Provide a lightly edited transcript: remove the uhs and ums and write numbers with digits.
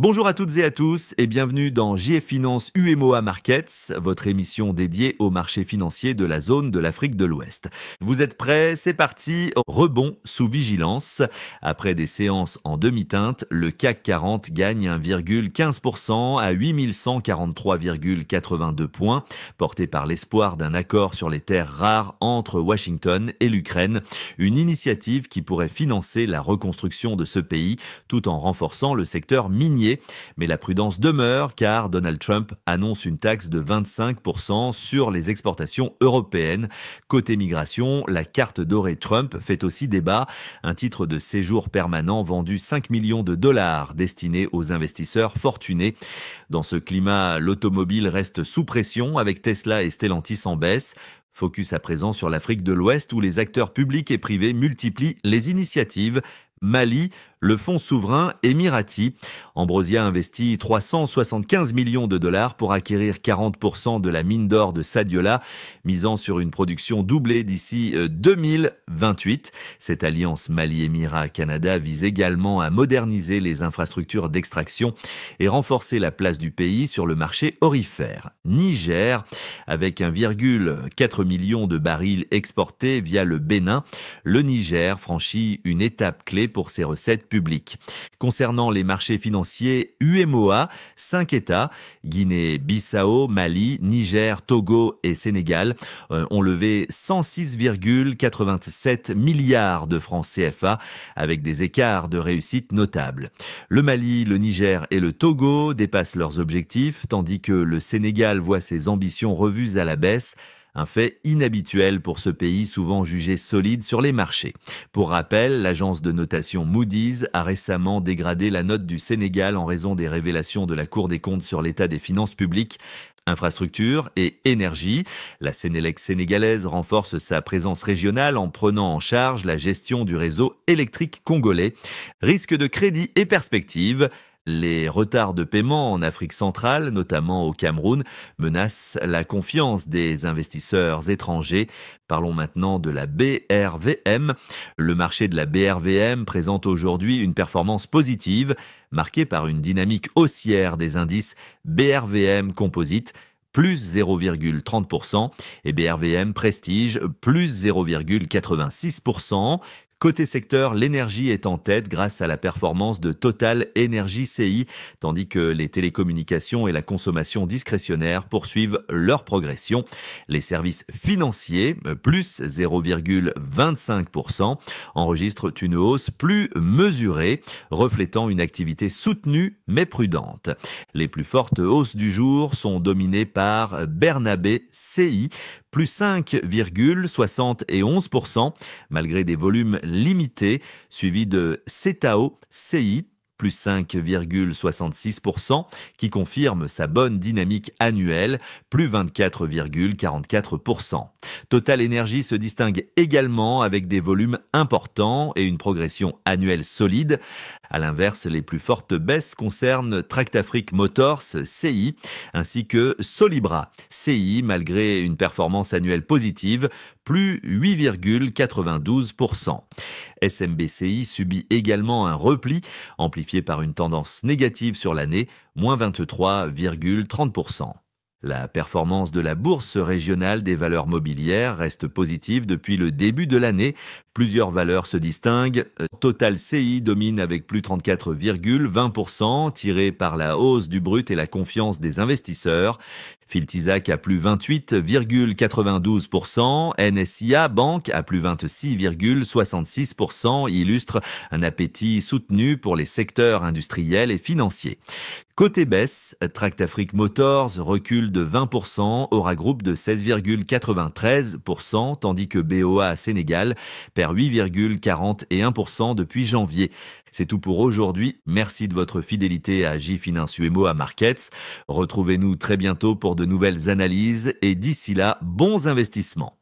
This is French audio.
Bonjour à toutes et à tous et bienvenue dans JF Finance UMOA Markets, votre émission dédiée aux marchés financiers de la zone de l'Afrique de l'Ouest. Vous êtes prêts? C'est parti. Rebond sous vigilance. Après des séances en demi-teinte, le CAC 40 gagne 1,15% à 8143,82 points, porté par l'espoir d'un accord sur les terres rares entre Washington et l'Ukraine, une initiative qui pourrait financer la reconstruction de ce pays tout en renforçant le secteur minier. Mais la prudence demeure car Donald Trump annonce une taxe de 25% sur les exportations européennes. Côté migration, la carte dorée Trump fait aussi débat. Un titre de séjour permanent vendu 5 millions de dollars destiné aux investisseurs fortunés. Dans ce climat, l'automobile reste sous pression avec Tesla et Stellantis en baisse. Focus à présent sur l'Afrique de l'Ouest où les acteurs publics et privés multiplient les initiatives. Mali, le fonds souverain Emirati. Ambrosia investit 375 millions de dollars pour acquérir 40% de la mine d'or de Sadiola, misant sur une production doublée d'ici 2028. Cette alliance Mali-Émirat-Canada vise également à moderniser les infrastructures d'extraction et renforcer la place du pays sur le marché aurifère. Niger, avec 1,4 million de barils exportés via le Bénin, le Niger franchit une étape clé pour ses recettes publiques. Concernant les marchés financiers UMOA, 5 États, Guinée-Bissau, Mali, Niger, Togo et Sénégal, ont levé 106,87 milliards de francs CFA avec des écarts de réussite notables. Le Mali, le Niger et le Togo dépassent leurs objectifs, tandis que le Sénégal voit ses ambitions revues à la baisse. Un fait inhabituel pour ce pays souvent jugé solide sur les marchés. Pour rappel, l'agence de notation Moody's a récemment dégradé la note du Sénégal en raison des révélations de la Cour des comptes sur l'état des finances publiques. Infrastructure et énergie. La Sénélec sénégalaise renforce sa présence régionale en prenant en charge la gestion du réseau électrique congolais. Risque de crédit et perspectives. Les retards de paiement en Afrique centrale, notamment au Cameroun, menacent la confiance des investisseurs étrangers. Parlons maintenant de la BRVM. Le marché de la BRVM présente aujourd'hui une performance positive, marquée par une dynamique haussière des indices BRVM Composite, plus 0,30%, et BRVM Prestige, plus 0,86%. Côté secteur, l'énergie est en tête grâce à la performance de Total Energy CI, tandis que les télécommunications et la consommation discrétionnaire poursuivent leur progression. Les services financiers, plus 0,25%, enregistrent une hausse plus mesurée, reflétant une activité soutenue mais prudente. Les plus fortes hausses du jour sont dominées par Bernabé CI, plus 5,71%, malgré des volumes limités, suivi de Cetao CI, plus 5,66%, qui confirme sa bonne dynamique annuelle, plus 24,44%. Total Energy se distingue également avec des volumes importants et une progression annuelle solide. À l'inverse, les plus fortes baisses concernent Tractafric Motors, CI, ainsi que Solibra, CI, malgré une performance annuelle positive, plus 8,92%. SMBCI subit également un repli, amplifié par une tendance négative sur l'année, moins 23,30%. La performance de la bourse régionale des valeurs mobilières reste positive depuis le début de l'année. Plusieurs valeurs se distinguent. Total CI domine avec plus 34,20%, tiré par la hausse du brut et la confiance des investisseurs. Filtisac à plus 28,92%, NSIA Banque à plus 26,66% illustre un appétit soutenu pour les secteurs industriels et financiers. Côté baisse, Tractafric Motors recule de 20%, Aura Group de 16,93%, tandis que BOA Sénégal perd 8,41% depuis janvier. C'est tout pour aujourd'hui. Merci de votre fidélité à J-Finance UMOA Markets. Retrouvez-nous très bientôt pour de nouvelles analyses et d'ici là, bons investissements.